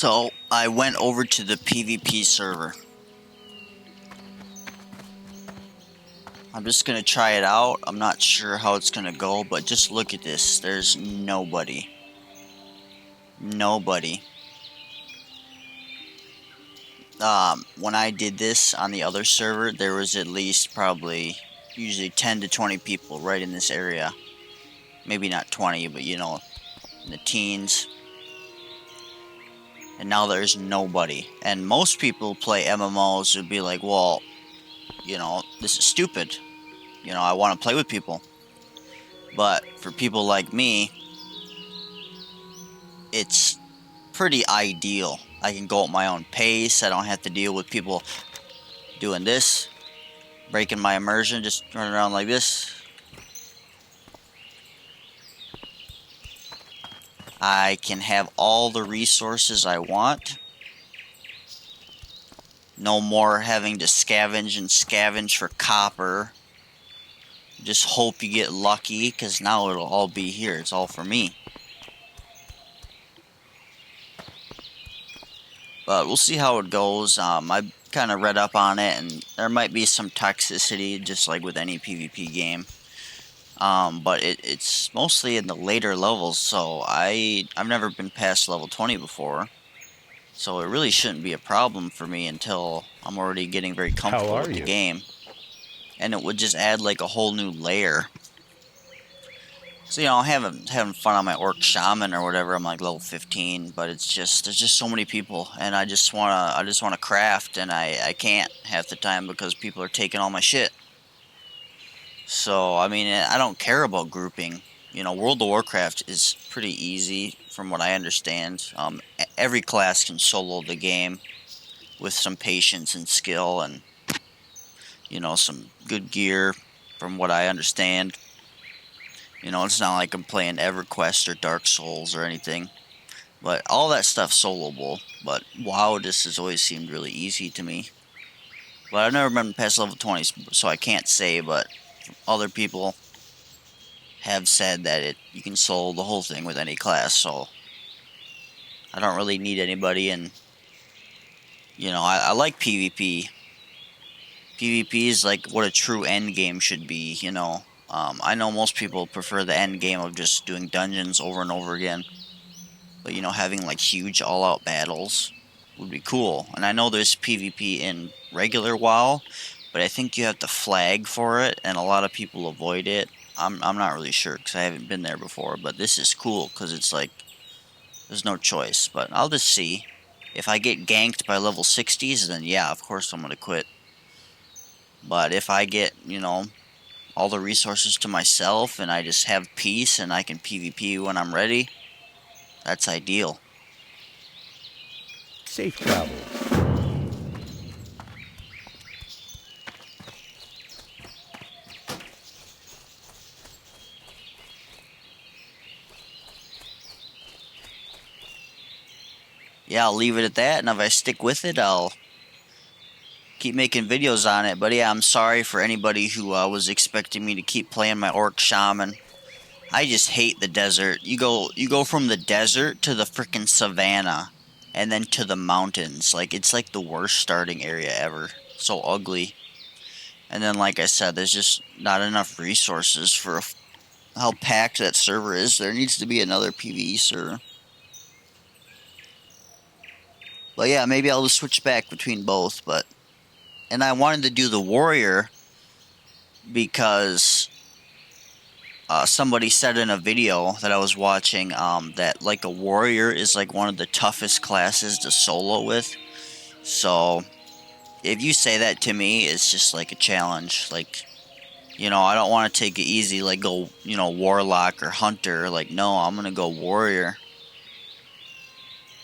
So I went over to the PvP server. I'm just gonna try it out. I'm not sure how it's gonna go, but just look at this. There's nobody. Nobody. When I did this on the other server, there was at least probably usually 10 to 20 people right in this area. Maybe not 20, but you know, in the teens. And now there's nobody. And most people play MMOs would be like, well, you know, this is stupid. You know, I want to play with people. But for people like me, it's pretty ideal. I can go at my own pace. I don't have to deal with people doing this, breaking my immersion, just running around like this. I can have all the resources I want. No more having to scavenge for copper. Just hope you get lucky, because now it'll all be here. It's all for me. But we'll see how it goes. I kind of read up on it, and there might be some toxicity, just like with any PvP game. But it's mostly in the later levels, so I've never been past level 20 before. So it really shouldn't be a problem for me until I'm already getting very comfortable with the game. And it would just add like a whole new layer. So, you know, having fun on my orc shaman or whatever. I'm like level 15, but it's just there's just so many people, and I just wanna craft, and I can't half the time because people are taking all my shit. So I mean, I don't care about grouping. You know, World of Warcraft is pretty easy from what I understand. Every class can solo the game with some patience and skill, and you know, some good gear from what I understand. You know, it's not like I'm playing EverQuest or Dark Souls or anything. But all that stuff's soloable. But WoW just has always seemed really easy to me. But I've never been past level 20, so I can't say, but other people have said that you can solo the whole thing with any class, so I don't really need anybody, and you know, I like PvP. PvP is like what a true end game should be, you know. I know most people prefer the end game of just doing dungeons over and over again. But, you know, having like huge all-out battles would be cool. And I know there's PvP in regular WoW, but I think you have to flag for it, and a lot of people avoid it. I'm not really sure because I haven't been there before, but this is cool because it's like there's no choice. But I'll just see. If I get ganked by level 60s, then yeah, of course I'm going to quit. But if I get, you know, all the resources to myself and I just have peace and I can PvP when I'm ready, that's ideal. Safe travel. Yeah, I'll leave it at that, and if I stick with it, I'll keep making videos on it. But yeah, I'm sorry for anybody who was expecting me to keep playing my orc shaman. I just hate the desert. You go from the desert to the freaking savannah, and then to the mountains. Like, it's like the worst starting area ever. So ugly. And then, like I said, there's just not enough resources for how packed that server is. There needs to be another PvE server. But yeah, maybe I'll just switch back between both. And I wanted to do the warrior because somebody said in a video that I was watching that like a warrior is like one of the toughest classes to solo with. So if you say that to me, it's just like a challenge. Like, you know, I don't want to take it easy, like go, you know, warlock or hunter. Like, no, I'm gonna go warrior.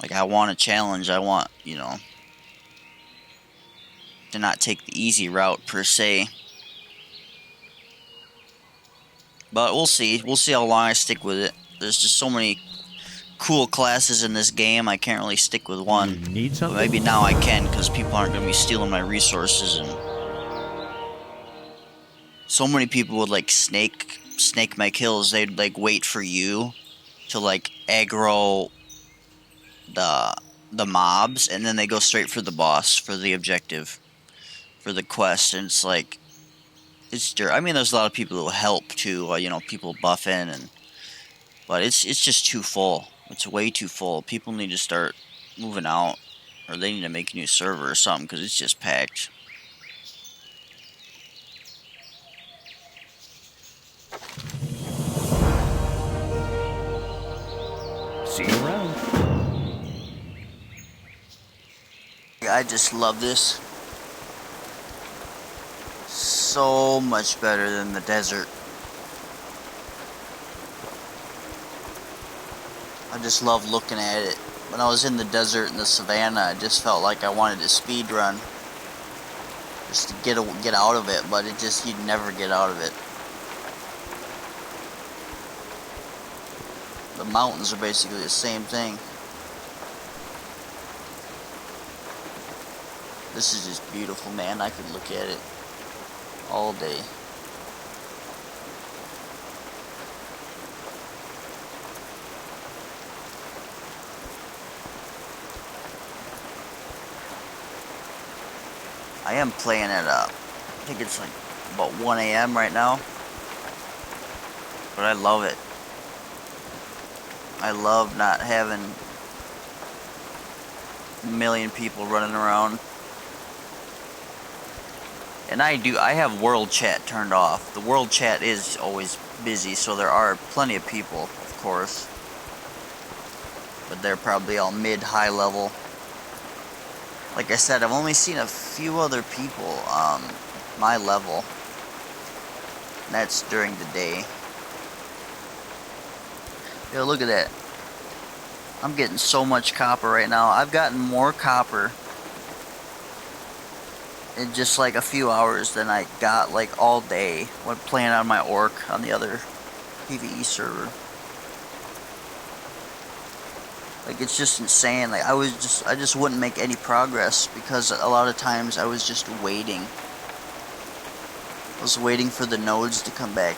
Like, I want a challenge. I want, you know, to not take the easy route per se. But we'll see. We'll see how long I stick with it. There's just so many cool classes in this game. I can't really stick with one. You need something? But maybe now I can, because people aren't going to be stealing my resources. And so many people would like snake my kills. They'd like wait for you to like aggro the mobs, and then they go straight for the boss, for the objective, for the quest, and it's like, I mean, there's a lot of people who help too, you know, people buffing, but it's just too full. It's way too full. People need to start moving out, or they need to make a new server or something, because it's just packed. See you around. I just love this. So much better than the desert. I just love looking at it. When I was in the desert and the savannah, I just felt like I wanted to speed run, just to get out of it, but you'd never get out of it. The mountains are basically the same thing. This is just beautiful, man. I could look at it all day. I am playing at I think it's like about 1 a.m. right now, but I love it. I love not having a million people running around. And I have world chat turned off. The world chat is always busy, so there are plenty of people, of course. But they're probably all mid-high level. Like I said, I've only seen a few other people my level. And that's during the day. Yo, look at that. I'm getting so much copper right now. I've gotten more copper in just like a few hours than I got like all day when playing on my orc on the other PvE server. Like, it's just insane. Like, I just wouldn't make any progress because a lot of times I was just waiting. I was waiting for the nodes to come back.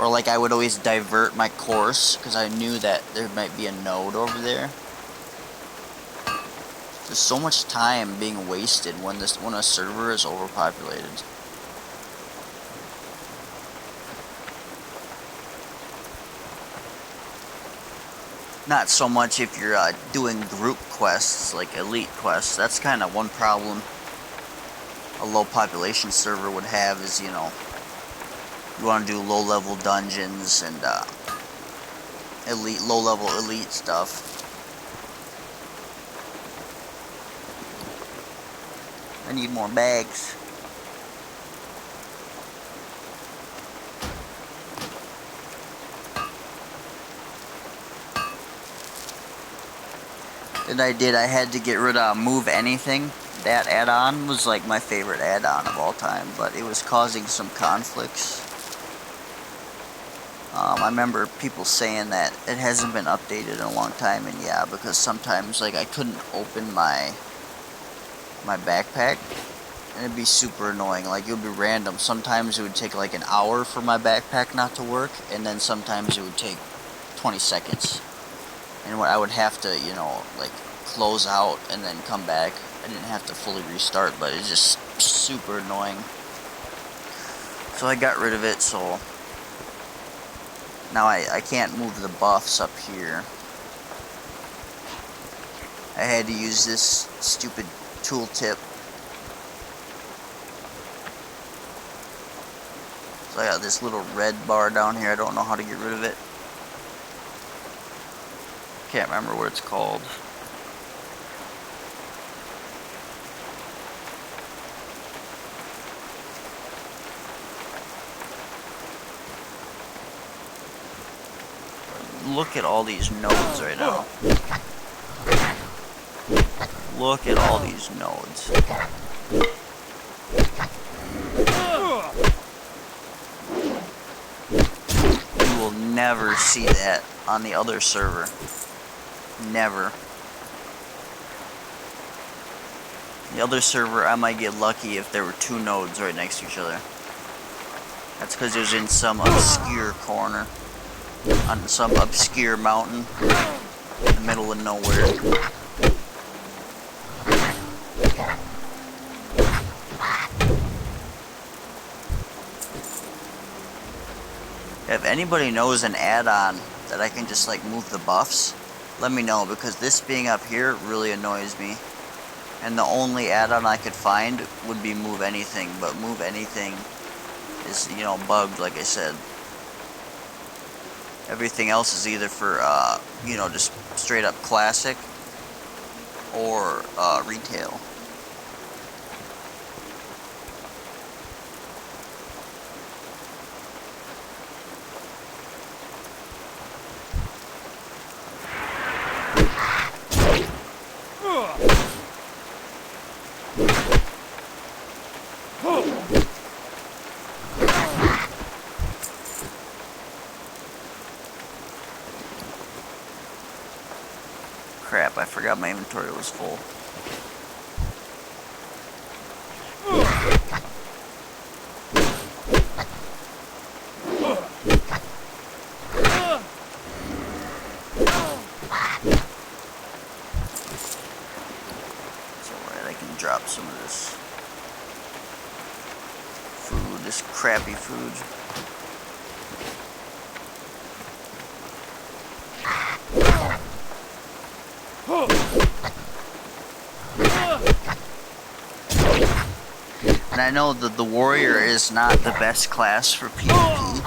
Or like I would always divert my course because I knew that there might be a node over there. There's so much time being wasted when a server is overpopulated. Not so much if you're doing group quests, like elite quests. That's kind of one problem a low population server would have is, you know, you want to do low level dungeons and low level elite stuff. I need more bags. And I had to get rid of Move Anything. That add-on was like my favorite add-on of all time, but it was causing some conflicts. I remember people saying that it hasn't been updated in a long time, and yeah, because sometimes like I couldn't open my backpack, and it'd be super annoying. Like, it would be random. Sometimes it would take like an hour for my backpack not to work, and then sometimes it would take 20 seconds. And I would have to, you know, like close out and then come back. I didn't have to fully restart, but it's just super annoying. So I got rid of it, so now I can't move the buffs up here. I had to use this stupid tooltip. So I got this little red bar down here. I don't know how to get rid of it. Can't remember what it's called. Look at all these nodes right now. Look at all these nodes. You will never see that on the other server. Never. The other server, I might get lucky if there were 2 nodes right next to each other. That's because it was in some obscure corner. On some obscure mountain. in the middle of nowhere. If anybody knows an add-on that I can just like move the buffs, let me know, because this being up here really annoys me. And the only add-on I could find would be move anything, but move anything is, you know, bugged, like I said. Everything else is either for, you know, just straight up classic or retail. Crap, I forgot my inventory was full. It's alright, I can drop some of this food, this crappy food. And I know that the warrior is not the best class for PvP.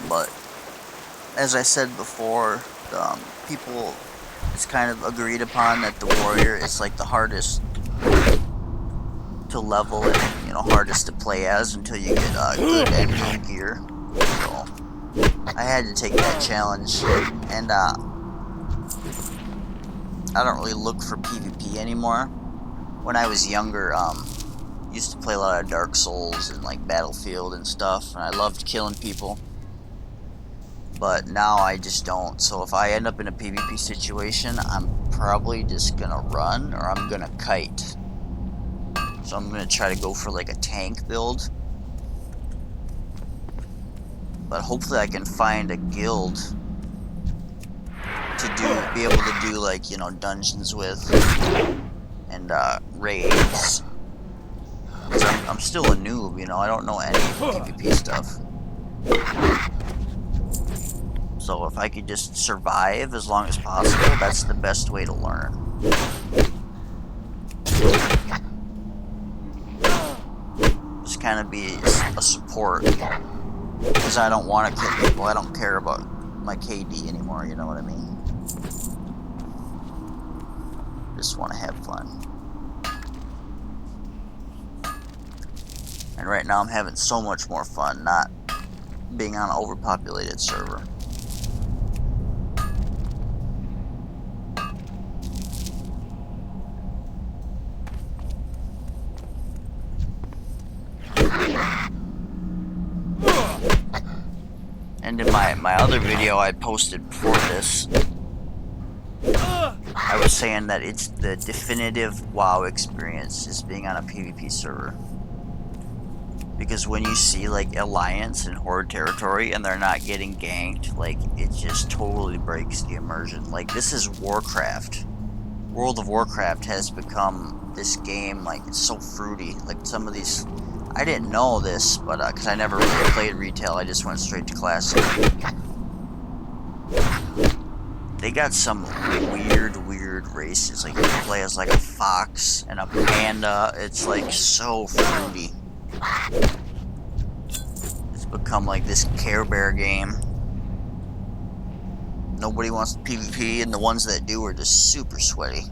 But as I said before, people, it's kind of agreed upon that the warrior is like the hardest to level and, you know, hardest to play as until you get good endgame gear. So I had to take that challenge, and I don't really look for PvP anymore. When I was younger, used to play a lot of Dark Souls and like Battlefield and stuff, and I loved killing people. But now I just don't. So if I end up in a PvP situation, I'm probably just gonna run, or I'm gonna kite. So I'm gonna try to go for like a tank build. But hopefully I can find a guild to be able to do like, you know, dungeons with and raids. 'Cause I'm still a noob, you know, I don't know any PvP stuff. So if I could just survive as long as possible, that's the best way to learn. Just kind of be a support. Because I don't want to kill people, I don't care about my KD anymore, you know what I mean? Just want to have fun. And right now I'm having so much more fun not being on an overpopulated server. And in my other video I posted before this, I was saying that it's the definitive WoW experience, is being on a PvP server. Because when you see like Alliance and Horde territory and they're not getting ganked, like, it just totally breaks the immersion. Like, this is Warcraft. World of Warcraft has become this game, like, it's so fruity. Like, some of these, I didn't know this, but because I never really played retail, I just went straight to classic. They got some weird races. Like, you can play as like a fox and a panda. It's like so fruity. It's become like this Care Bear game. Nobody wants PvP, and the ones that do are just super sweaty.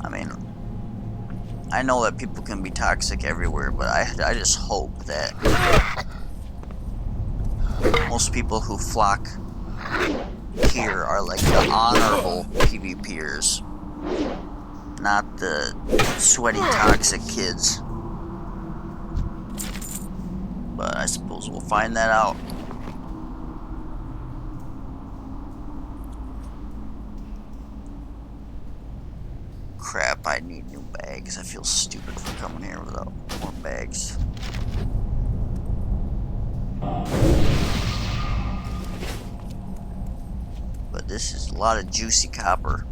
I mean, I know that people can be toxic everywhere, but I just hope that most people who flock here are like the honorable PvPers, not the sweaty toxic kids. But I suppose we'll find that out. I need new bags. I feel stupid for coming here without more bags. But this is a lot of juicy copper.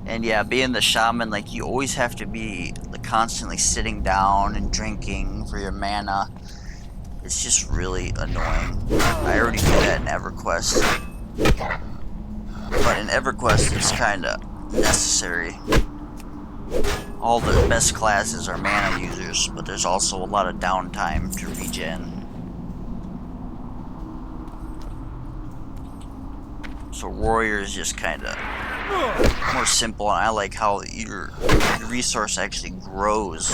And yeah, being the shaman, like, you always have to be like, constantly sitting down and drinking for your mana. It's just really annoying. I already do that in EverQuest. But in EverQuest, it's kind of necessary. All the best classes are mana users, but there's also a lot of downtime to regen. So warrior is just kind of more simple, and I like how your resource actually grows.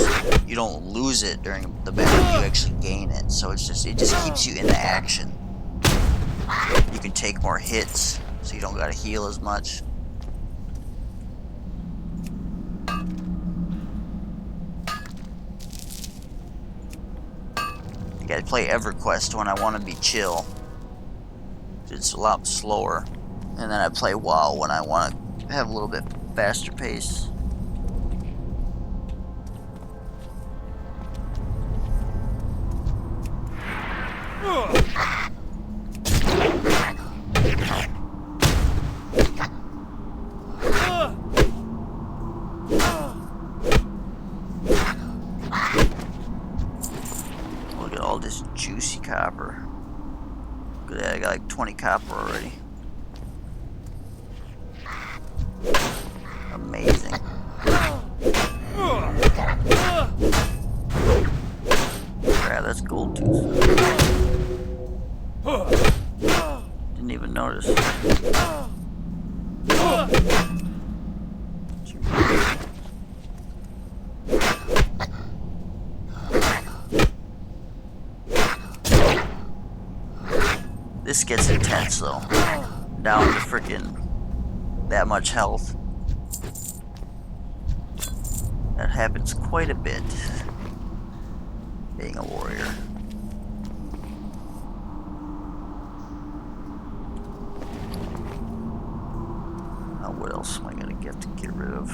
You don't lose it during the battle, you actually gain it. So it just keeps you in the action. You can take more hits, so you don't gotta heal as much. You gotta play EverQuest when I want to be chill. It's a lot slower. And then I play WoW when I want to have a little bit faster pace. Look at all this juicy copper. Good, I got like 20 copper already. Amazing. Yeah, that's gold tooth. Didn't even notice. This gets intense though. Down to freaking that much health. That happens quite a bit, being a warrior. Now what else am I gonna get rid of?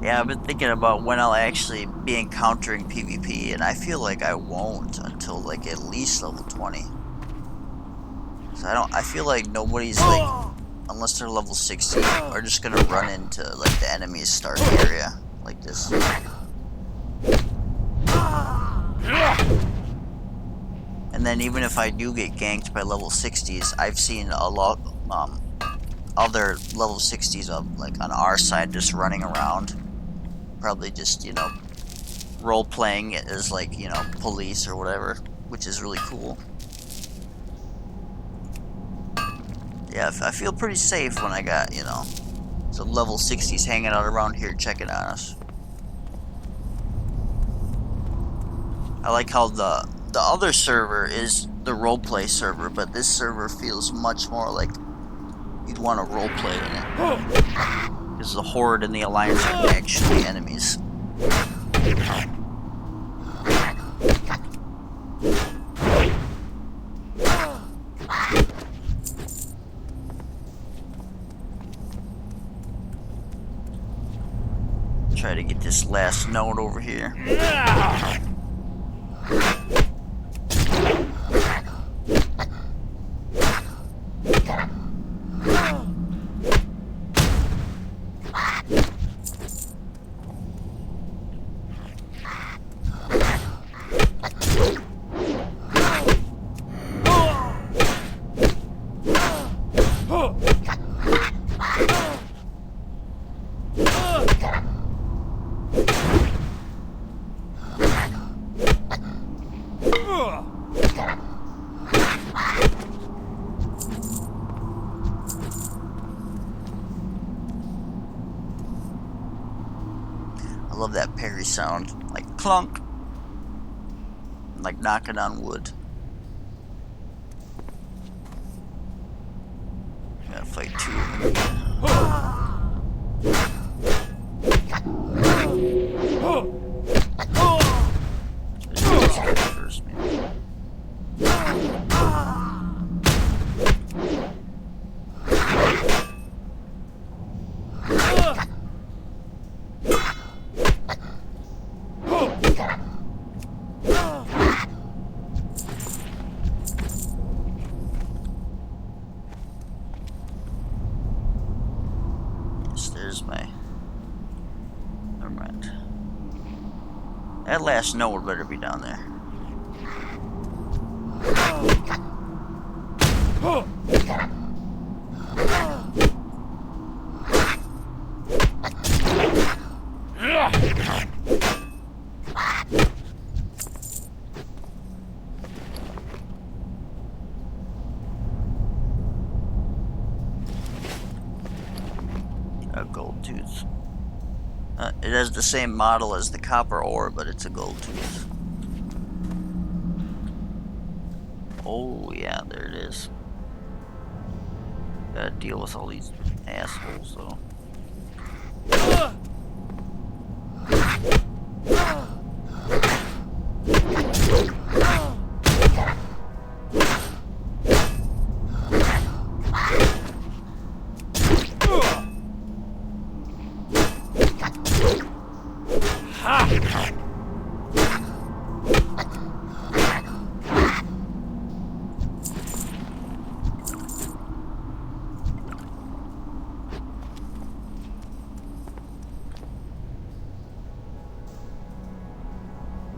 Yeah, I've been thinking about when I'll actually be encountering PvP, and I feel like I won't until like at least level 20. So I feel like nobody's like, unless they're level 60, are just gonna run into like the enemy's starting area like this. And then even if I do get ganked by level 60s, I've seen a lot other level 60s of like on our side just running around, probably just, you know, role playing it as like, you know, police or whatever, which is really cool. Yeah, I feel pretty safe when I got, you know, some level 60s hanging out around here checking on us. I like how the other server is the roleplay server, but this server feels much more like you'd want to roleplay in it. Because the Horde and the Alliance are actually enemies. Try to get this last node over here. I love that parry sound, like clunk, like knocking on wood. Gotta fight two of them. First, maybe. Never mind. That last node better be down there. A gold tooth. It has the same model as the copper ore, but it's a gold tooth. Oh yeah, there it is. Gotta deal with all these assholes though.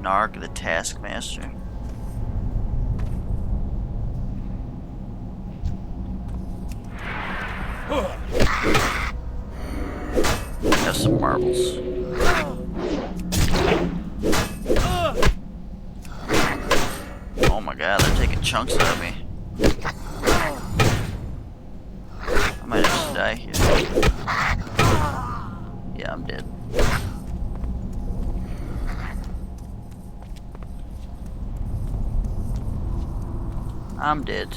Narg the Taskmaster. Have some marbles. Oh my god, they're taking chunks out of me. I might have to die here. Yeah, I'm dead. I'm dead.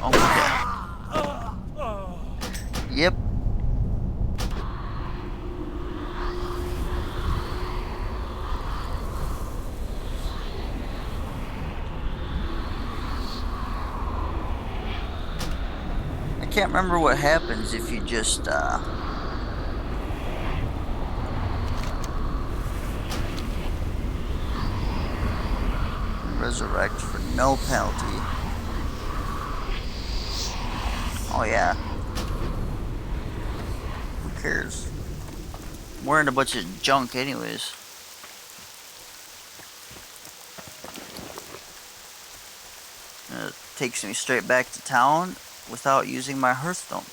Oh my god. Yep. I can't remember what happens if you just Resurrect for no penalty. Oh yeah. Who cares? We're in a bunch of junk anyways. And it takes me straight back to town without using my Hearthstone.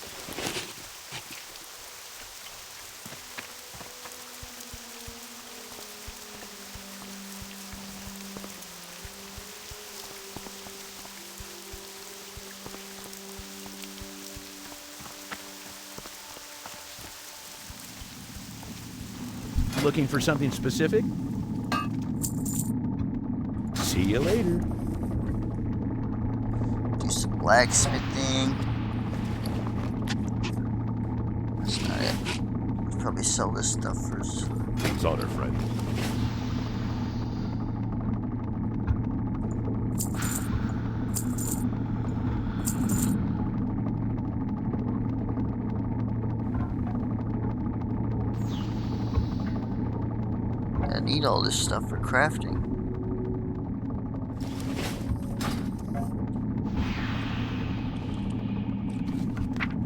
Looking for something specific? See you later. Do some blacksmithing. That's not it. Probably sell this stuff first. Solder friend. I need all this stuff for crafting.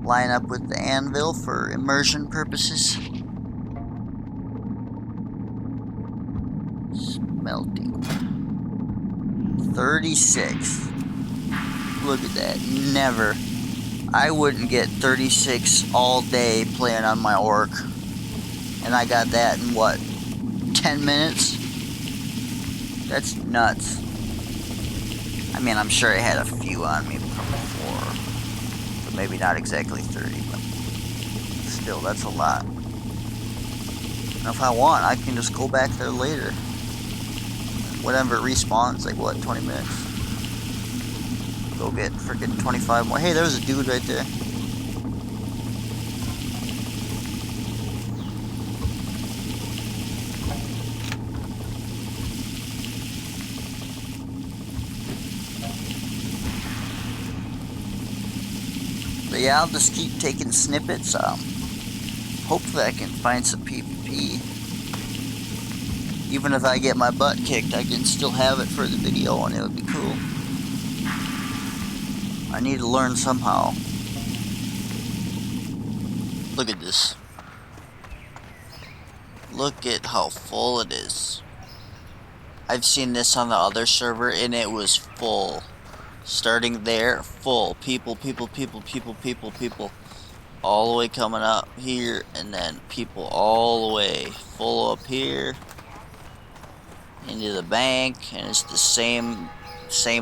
Line up with the anvil for immersion purposes. Smelting. 36. Look at that. Never. I wouldn't get 36 all day playing on my orc. And I got that in what? 10 minutes? That's nuts. I mean, I'm sure I had a few on me from before. So maybe not exactly 30, but still, that's a lot. And if I want, I can just go back there later. Whatever it respawns, like what, 20 minutes? Go get freaking 25 more. Hey, there was a dude right there. But yeah, I'll just keep taking snippets. Hopefully I can find some PvP. Even if I get my butt kicked, I can still have it for the video and it would be cool. I need to learn somehow. Look at this. Look at how full it is. I've seen this on the other server and it was full. Starting there, full. People. All the way coming up here, and then people all the way full up here into the bank, and it's the same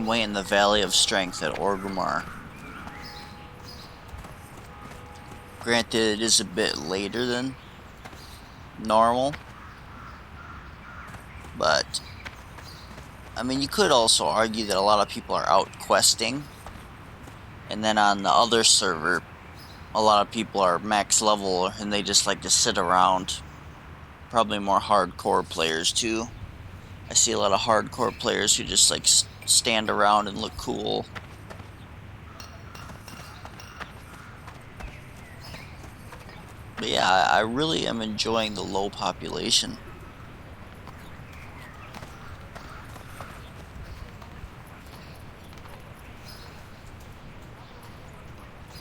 way in the Valley of Strength at Orgrimmar. Granted, it is a bit later than normal, but I mean, you could also argue that a lot of people are out questing, and then on the other server, a lot of people are max level and they just like to sit around. Probably more hardcore players too. I see a lot of hardcore players who just like stand around and look cool. But yeah, I really am enjoying the low population.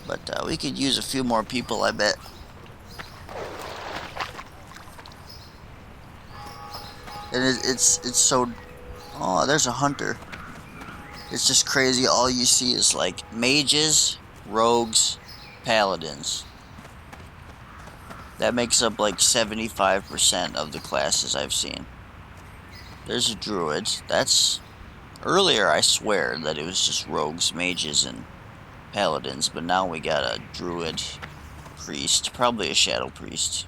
But we could use a few more people, I bet. And it's so... Oh, there's a hunter. It's just crazy. All you see is like mages, rogues, paladins. That makes up like 75% of the classes I've seen. There's a druid. That's... Earlier I swear that it was just rogues, mages, and paladins. But now we got a druid, priest. Probably a shadow priest.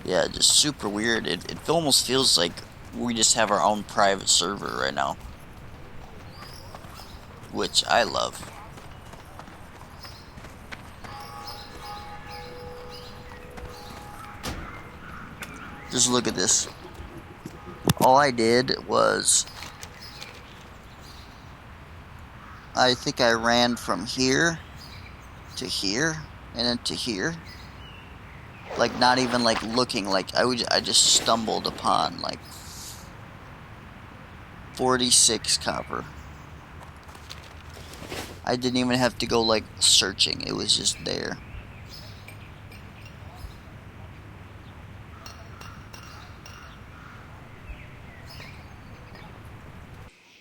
Yeah, just super weird. It almost feels like we just have our own private server right now. Which I love. Just look at this. all I did was, I think I ran from here to here and then to here. Like, not even like looking, like I just stumbled upon like 46 copper. I didn't even have to go like searching, it was just there.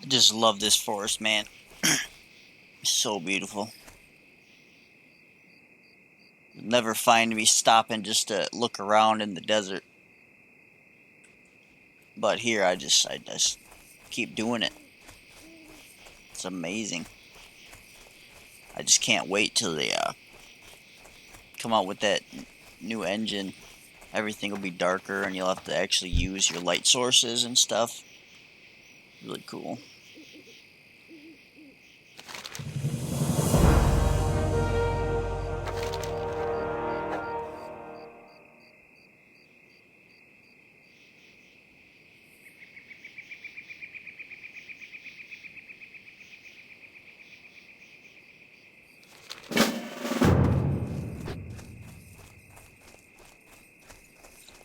I just love this forest, man. It's so beautiful. You'll never find me stopping just to look around in the desert. But here I just keep doing it. It's amazing. I just can't wait till they come out with that new engine. Everything will be darker and you'll have to actually use your light sources and stuff. Really cool.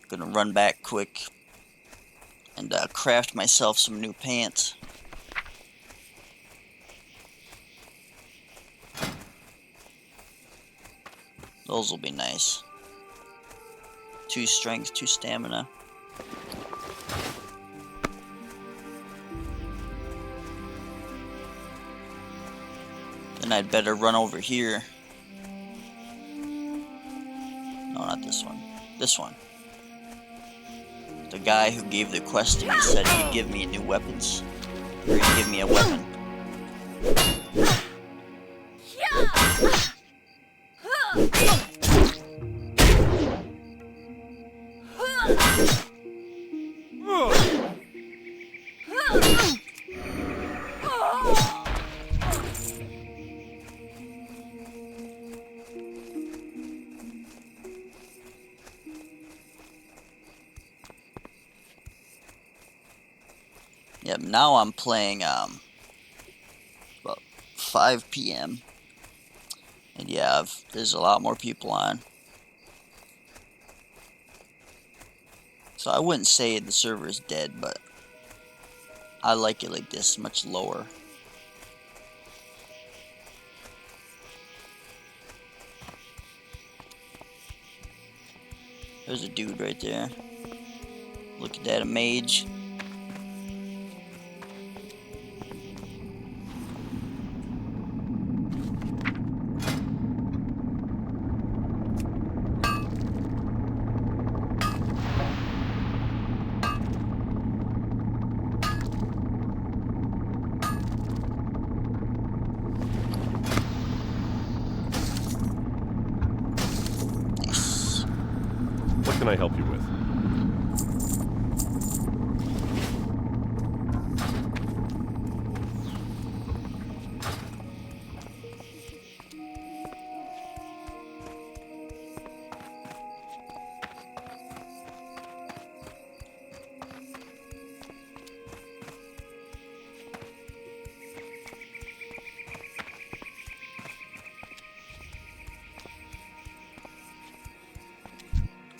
Gonna run back quick and craft myself some new pants. Those will be nice. 2 strength, 2 stamina. Then I'd better run over here. No, not this one. This one. The guy who gave the quest to me said he'd give me new weapons. Or he'd give me a weapon. Yep, now I'm playing about 5 p.m. And yeah, there's a lot more people on. So I wouldn't say the server is dead, but I like it like this, much lower. There's a dude right there. Look at that, a mage. Nice. What can I help you with?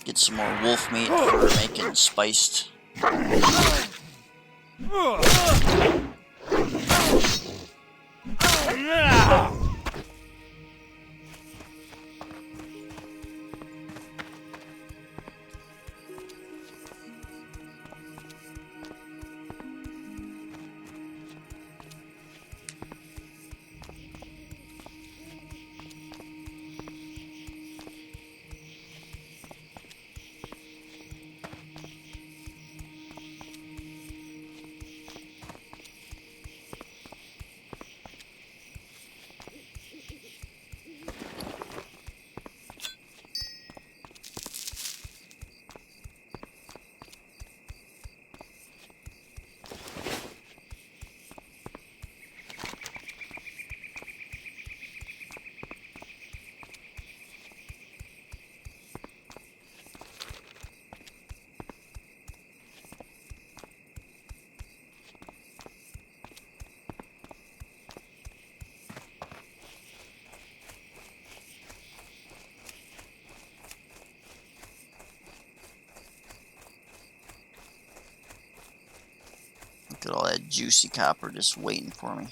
Get some more wolf meat for making spiced. Look at all that juicy copper just waiting for me.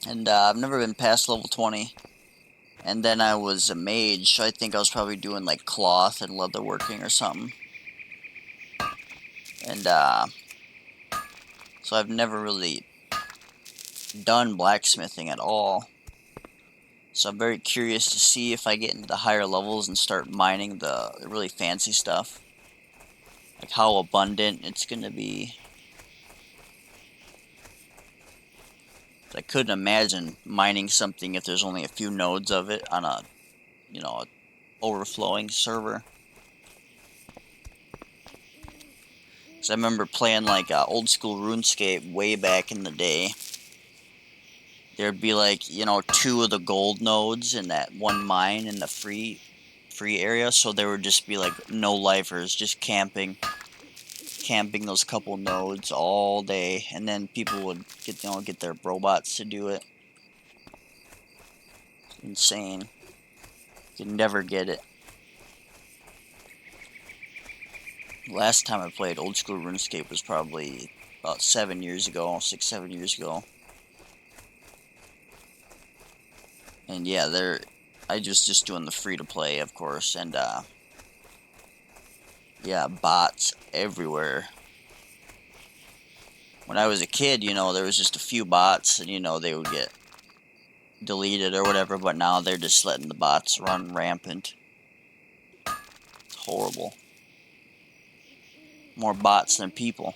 And I've never been past level 20. And then I was a mage, so I think I was probably doing like cloth and leatherworking or something. And so I've never really done blacksmithing at all. So I'm very curious to see if I get into the higher levels and start mining the really fancy stuff. Like how abundant it's gonna be. I couldn't imagine mining something if there's only a few nodes of it on a, a overflowing server. Cause I remember playing like old school RuneScape way back in the day. There'd be like, 2 of the gold nodes in that one mine in the free area, so there would just be like no lifers just camping those couple nodes all day, and then people would get their robots to do it. Insane. Could never get it. Last time I played old school RuneScape was probably about 7 years ago, 6, 7 years ago. And yeah, I just doing the free to play, of course, and yeah, bots everywhere. When I was a kid, there was just a few bots, and they would get deleted or whatever, but now they're just letting the bots run rampant. It's horrible. More bots than people.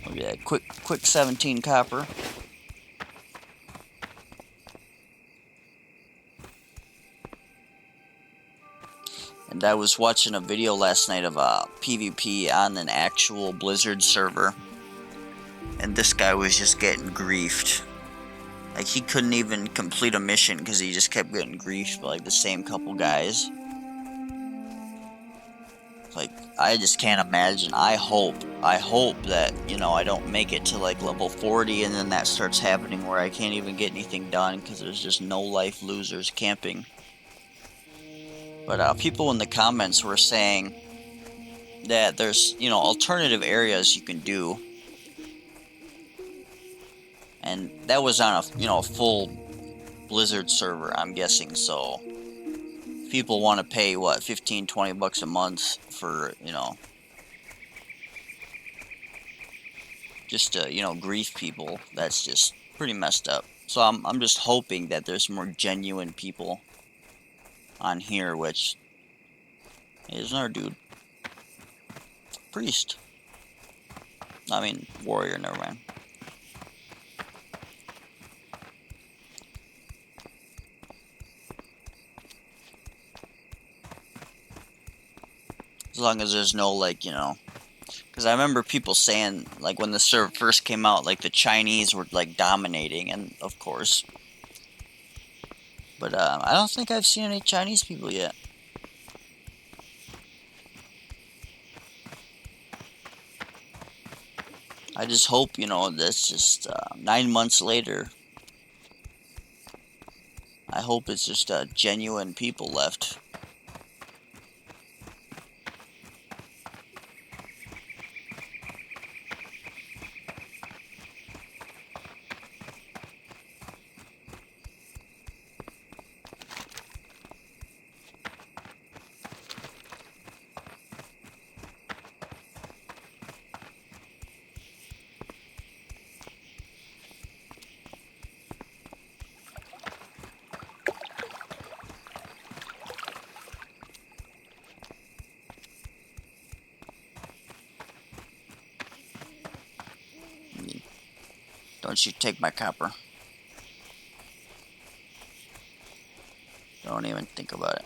Look at that, quick 17 copper. And I was watching a video last night of PvP on an actual Blizzard server. And this guy was just getting griefed. Like, he couldn't even complete a mission because he just kept getting griefed by like the same couple guys. Like, I just can't imagine. I hope that, I don't make it to like level 40 and then that starts happening where I can't even get anything done because there's just no life losers camping. But people in the comments were saying that there's, alternative areas you can do. And that was on a full Blizzard server, I'm guessing, so people want to pay, what, 15, 20 bucks a month for, just to, grief people. That's just pretty messed up. So I'm just hoping that there's more genuine people on here, which, hey, there's another dude. Priest. I mean, warrior, never mind. As long as there's no, like, because I remember people saying, like, when the server first came out, like, the Chinese were, like, dominating, and, of course. But, I don't think I've seen any Chinese people yet. I just hope, that's just, 9 months later. I hope it's just, genuine people left. Don't you take my copper. Don't even think about it.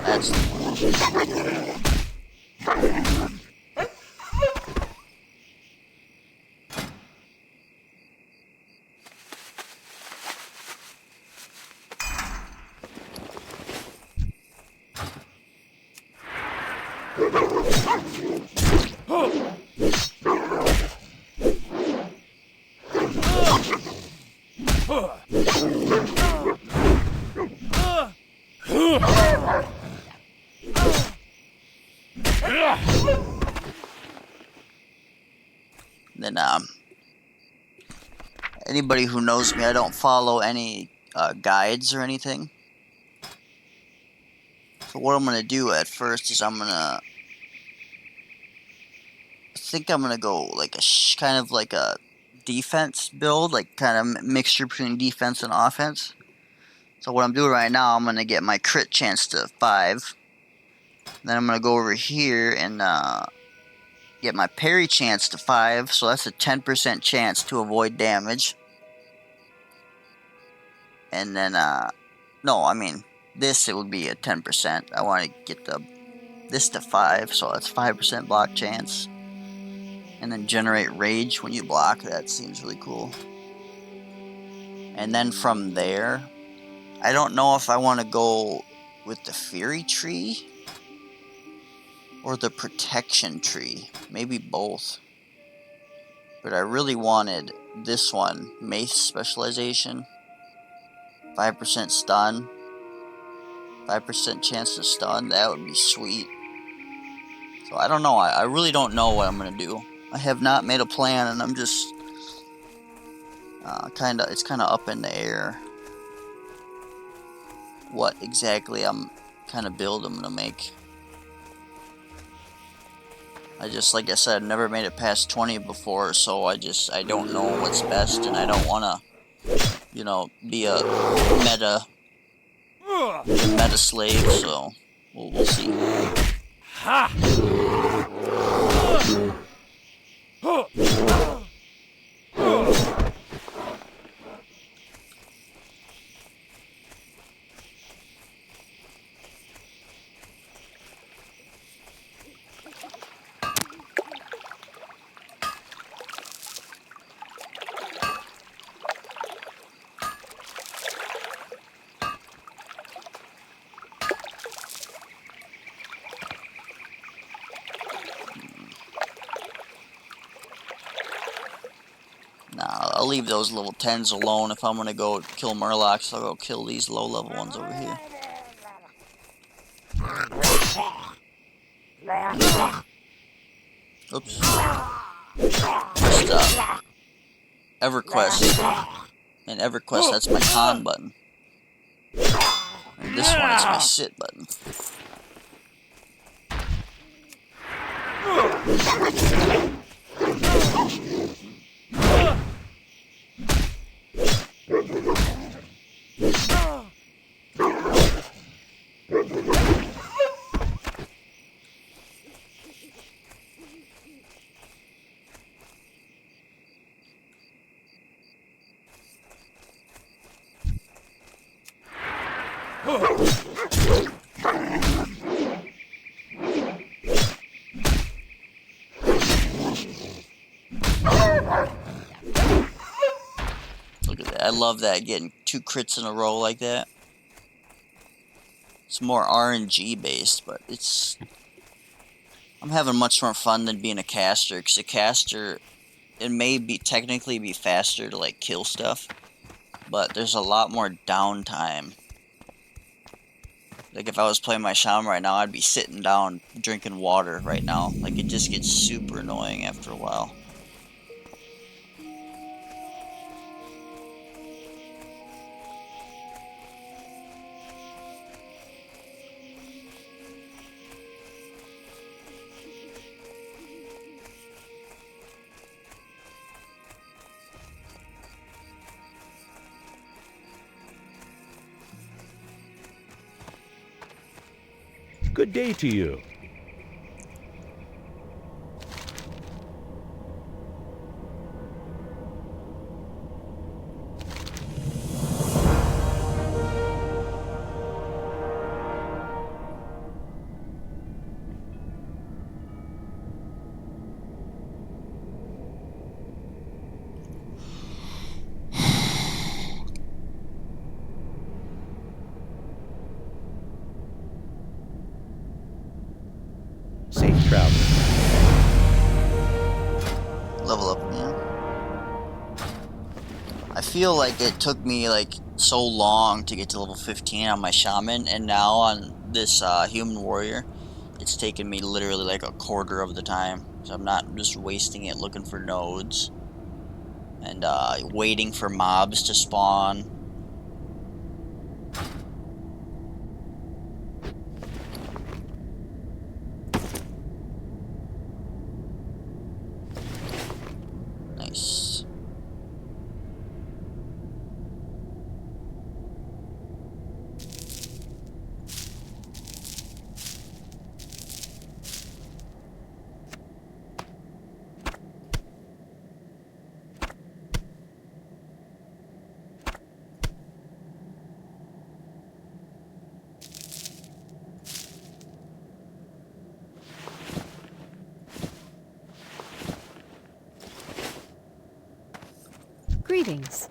That's the one. Then anybody who knows me, I don't follow any guides or anything. So what I'm gonna do at first is I think I'm gonna go like a kind of like a defense build, like kind of mixture between defense and offense. So what I'm doing right now, I'm gonna get my crit chance to 5. Then I'm gonna go over here and get my parry chance to 5. So that's a 10% chance to avoid damage. And then no, I mean this, it would be a 10%. I want to get this to 5, so that's 5% block chance. And then generate rage when you block. That seems really cool. And then from there, I don't know if I want to go with the Fury Tree or the Protection Tree. Maybe both. But I really wanted this one, Mace Specialization. 5% stun. 5% chance to stun. That would be sweet. So I don't know. I really don't know what I'm going to do. I have not made a plan, and I'm just it's kind of up in the air what exactly I'm kind of build I'm gonna make. Like I said, never made it past 20 before, so I don't know what's best, and I don't want to, be a meta slave. So we'll see. Nah, I'll leave those level 10s alone. If I'm gonna go kill Murlocs, I'll go kill these low-level ones over here. Oops. Just, EverQuest. And EverQuest, that's my con button. And this one is my sit button. Look at that. I love that, getting 2 crits in a row like that. It's more RNG based, but I'm having much more fun than being a caster, because a caster, it may technically be faster to like kill stuff, but there's a lot more downtime Like if I was playing my shaman right now, I'd be sitting down drinking water right now. Like it just gets super annoying after a while. Good day to you. Safe travel. Level up, yeah. I feel like it took me like so long to get to level 15 on my shaman, and now on this human warrior, it's taken me literally like a quarter of the time. So I'm not just wasting it looking for nodes and waiting for mobs to spawn. Nice. Greetings.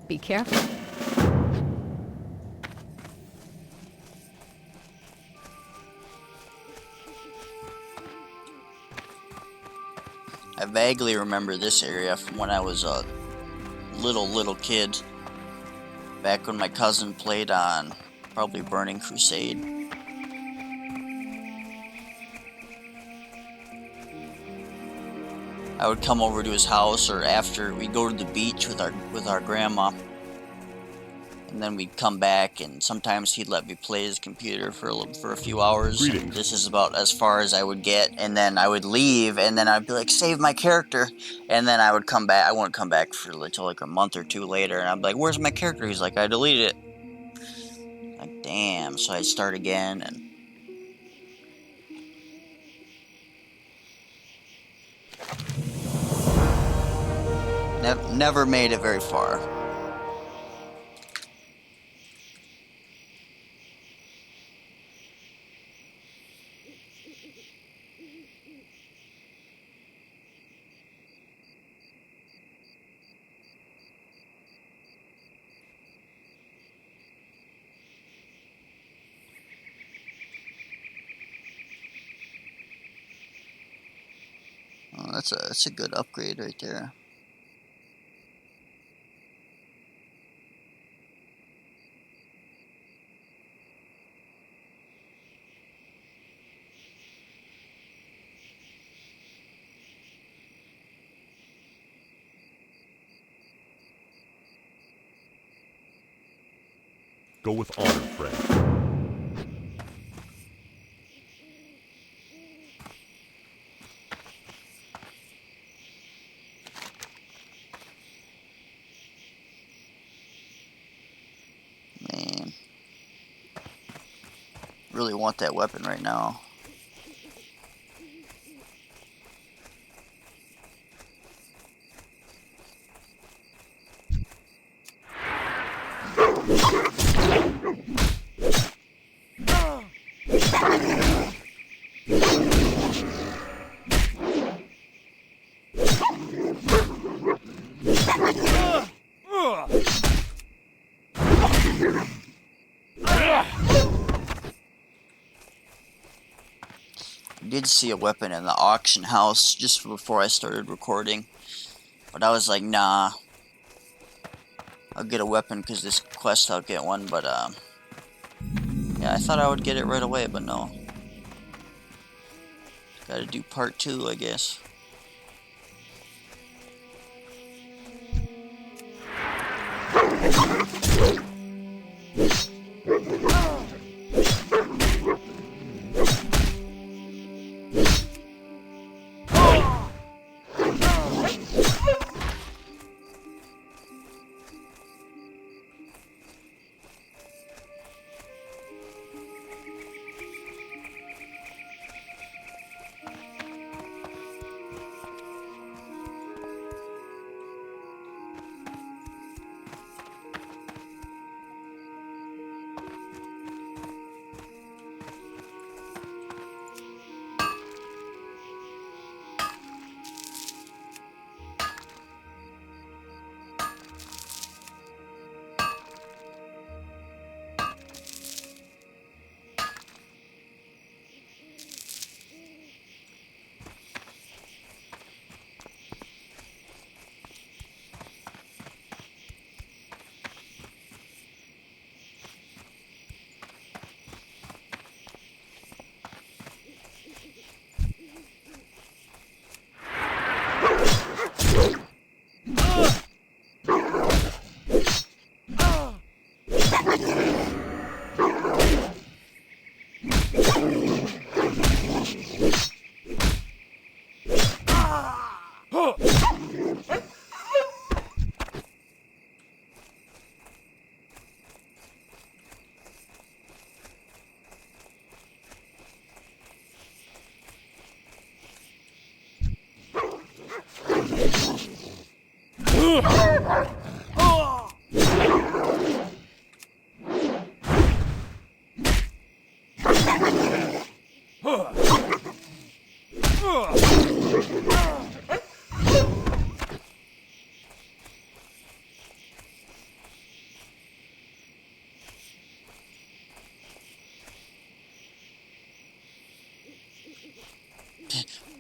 Be careful. I vaguely remember this area from when I was a little kid. Back when my cousin played on probably Burning Crusade. I would come over to his house, or after we'd go to the beach with our grandma, and then we'd come back, and sometimes he'd let me play his computer for a few hours. And Greetings. this is about as far as I would get, and then I would leave, and then I'd be like, save my character, and then I would come back. I wouldn't come back for until like a month or two later, and I'd be like, where's my character? He's like, I deleted it. Like, damn. So I'd start again, and never made it very far. Oh, that's a good upgrade right there. Go with honor, friend. Man, really want that weapon right now. did see a weapon in the auction house just before I started recording, but I was like, nah, I'll get a weapon because this quest I'll get one, but yeah, I thought I would get it right away, but no. Gotta do part 2, I guess.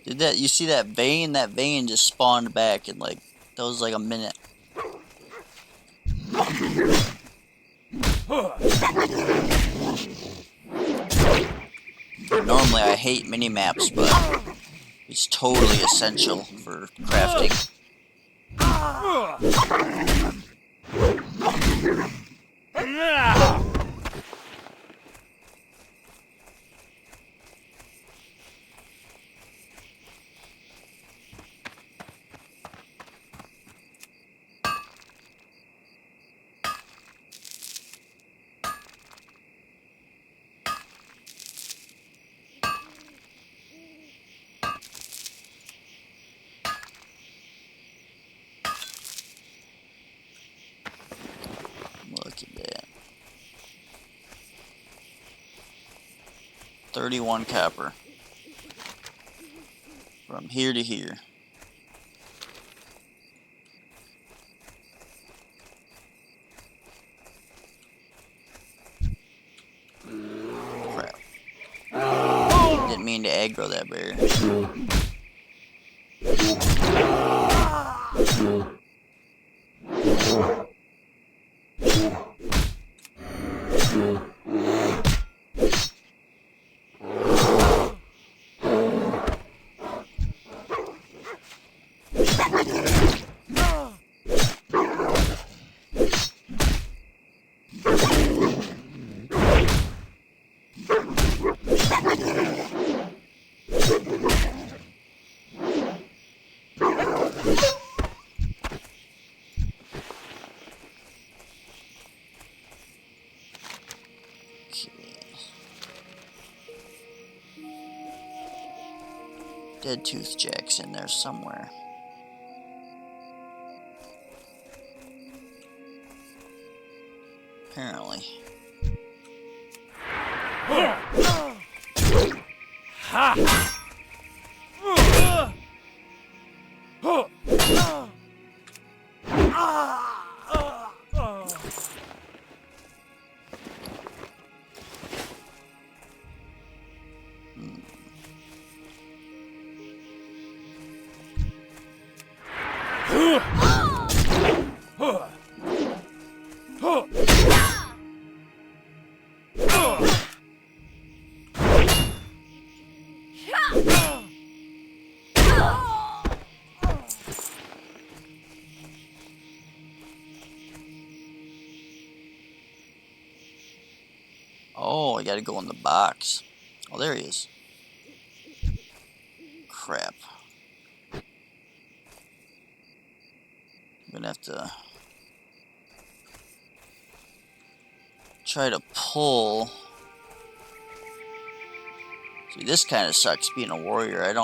Did that? You see that vein? That vein just spawned back in like that was like a minute. Normally I hate mini maps, but it's totally essential for crafting. Look at that. 31 copper. From here to here. Crap. Didn't mean to aggro that bear. Dead Tooth Jack's in there somewhere. Apparently. Oh, I gotta go in the box. Oh, there he is. Crap. I'm gonna have to try to pull. See, this kind of sucks being a warrior.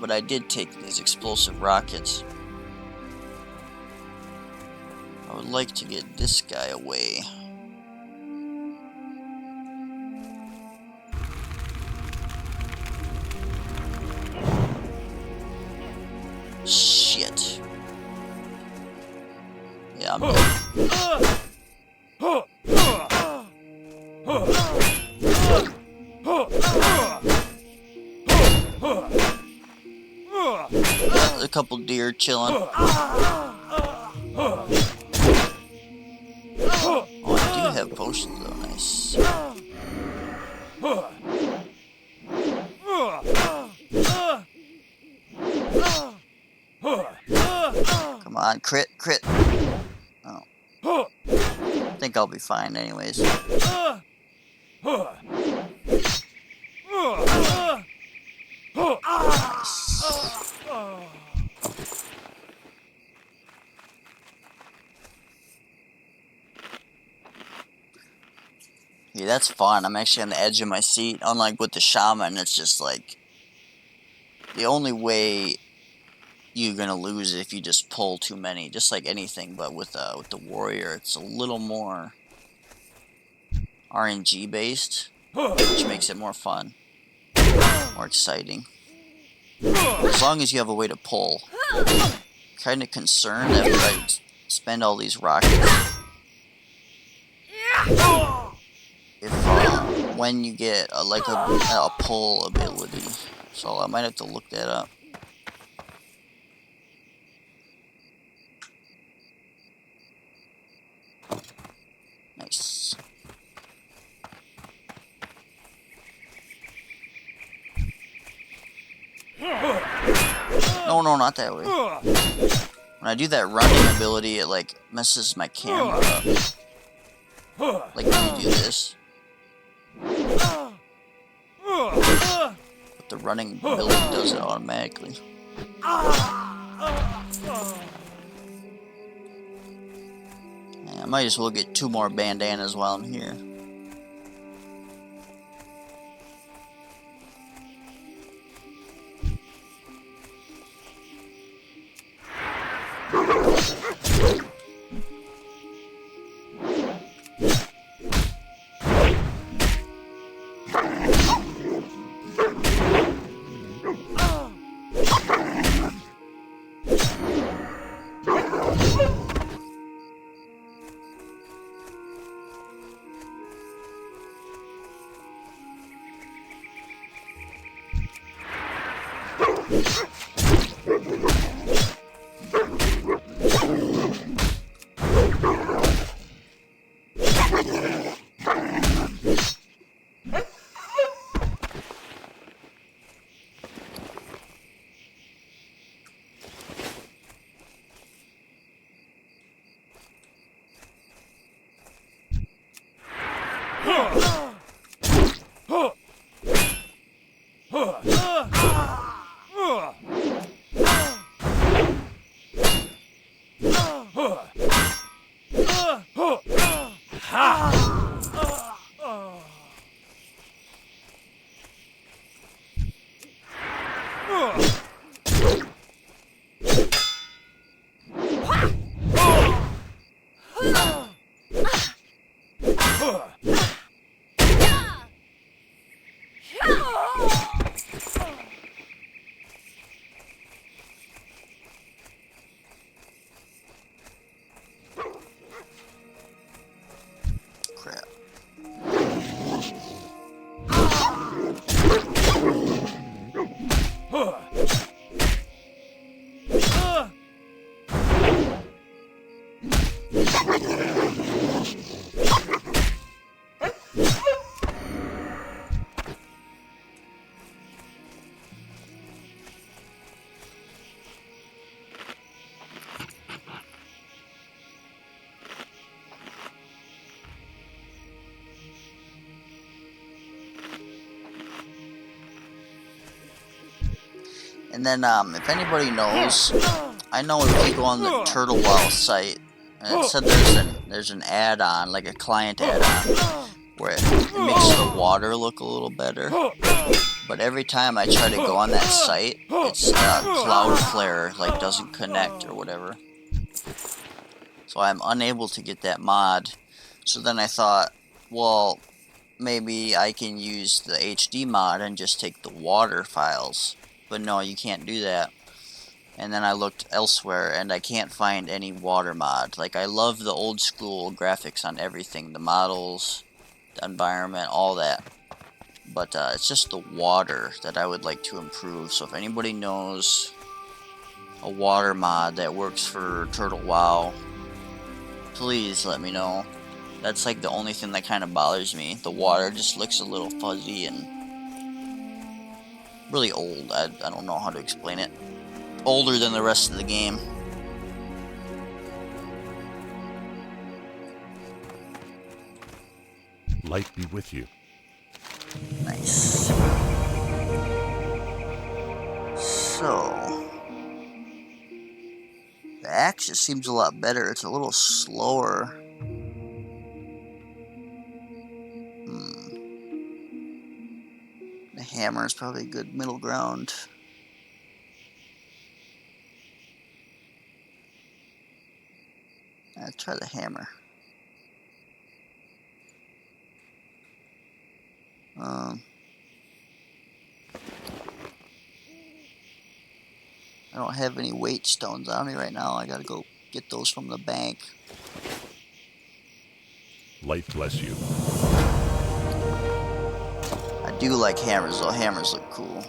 But I did take these explosive rockets. I would like to get this guy away. Shit. Yeah, I'm dead. A couple deer chilling. Oh, I do have potions though. Nice. Come on, crit. Oh. I think I'll be fine anyways. Nice. Yeah, that's fun. I'm actually on the edge of my seat. Unlike with the shaman, it's just like the only way you're gonna lose it if you just pull too many, just like anything. But with the warrior, it's a little more RNG based, which makes it more fun, more exciting. As long as you have a way to pull. Kind of concerned after I spend all these rockets. If when you get a pull ability, so I might have to look that up. Nice. No, not that way. When I do that running ability, it like messes my camera up. Like when you do this. But the running ability does it automatically. Yeah, I might as well get 2 more bandanas while I'm here. Crap. And then, if anybody knows, I know if you go on the Turtle WoW site, and it said there's an add-on, like a client add-on, where it makes the water look a little better. But every time I try to go on that site, it's Cloudflare, like, doesn't connect or whatever. So I'm unable to get that mod. So then I thought, well, maybe I can use the HD mod and just take the water files. But no, you can't do that. And then I looked elsewhere and I can't find any water mod. Like, I love the old school graphics on everything, the models, the environment, all that. But it's just the water that I would like to improve. So if anybody knows a water mod that works for Turtle WoW, please let me know. That's like the only thing that kind of bothers me. The water just looks a little fuzzy and really old. I don't know how to explain it. Older than the rest of the game. Light be with you. Nice. So, the axe just seems a lot better. It's a little slower. The hammer is probably a good middle ground. I'll try the hammer. I don't have any weight stones on me right now. I gotta go get those from the bank. Light bless you. I do like hammers though. Hammers look cool.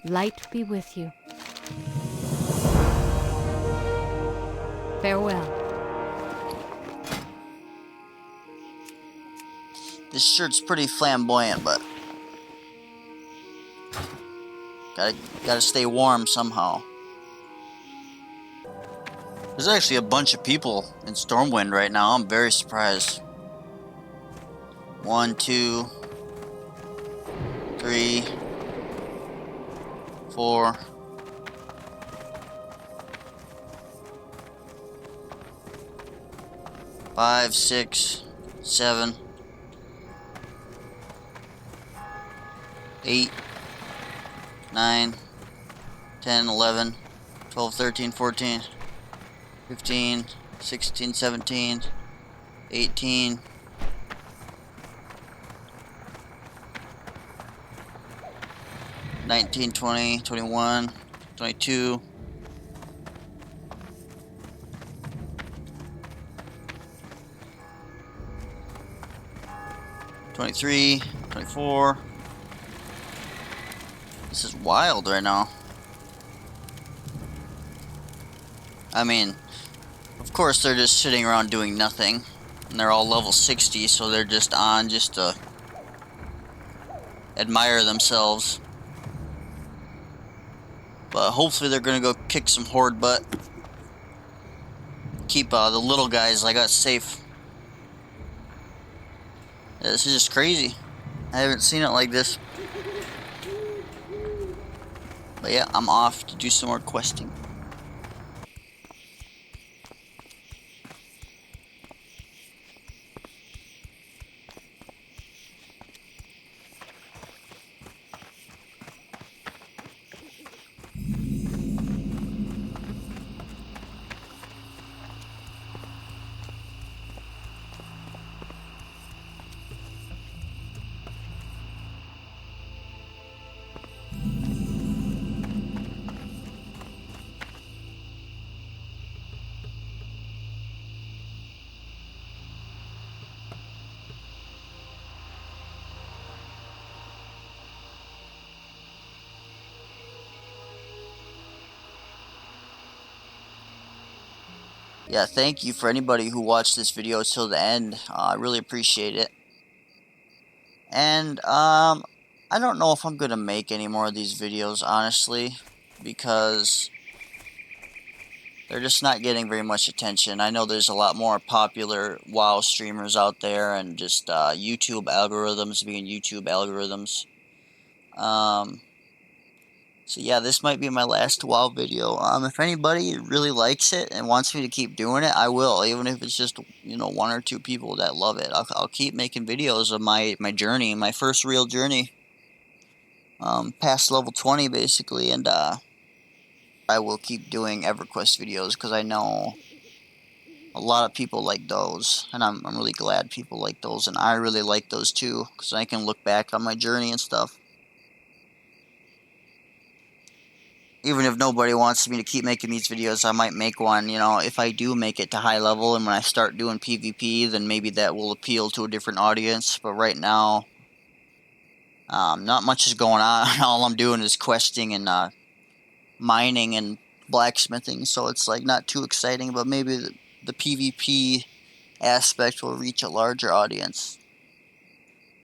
Light be with you. Farewell. This shirt's pretty flamboyant, but gotta stay warm somehow. There's actually a bunch of people in Stormwind right now. I'm very surprised. 1, 2, 3, 4. Five, 6, 7, 8, 9, 10, 11, 12, 13, 14, 15, 16, 17, 18, 19, 20, 21, 22, 23, 24. This is wild right now. I mean, of course they're just sitting around doing nothing. And they're all level 60, so they're just on just to admire themselves. But hopefully they're gonna go kick some horde butt. Keep the little guys like us safe. Yeah, this is just crazy. I haven't seen it like this. But yeah, I'm off to do some more questing. Yeah, thank you for anybody who watched this video till the end. I really appreciate it. And, I don't know if I'm gonna make any more of these videos, honestly, because they're just not getting very much attention. I know there's a lot more popular WoW streamers out there, and just, YouTube algorithms being YouTube algorithms. So yeah, this might be my last WoW video. If anybody really likes it and wants me to keep doing it, I will. Even if it's just, one or two people that love it. I'll keep making videos of my journey, my first real journey. Past level 20 basically, and I will keep doing EverQuest videos because I know a lot of people like those, and I'm really glad people like those, and I really like those too because I can look back on my journey and stuff. Even if nobody wants me to keep making these videos, I might make one, if I do make it to high level and when I start doing PvP, then maybe that will appeal to a different audience. But right now, not much is going on. All I'm doing is questing and mining and blacksmithing, so it's like not too exciting, but maybe the PvP aspect will reach a larger audience.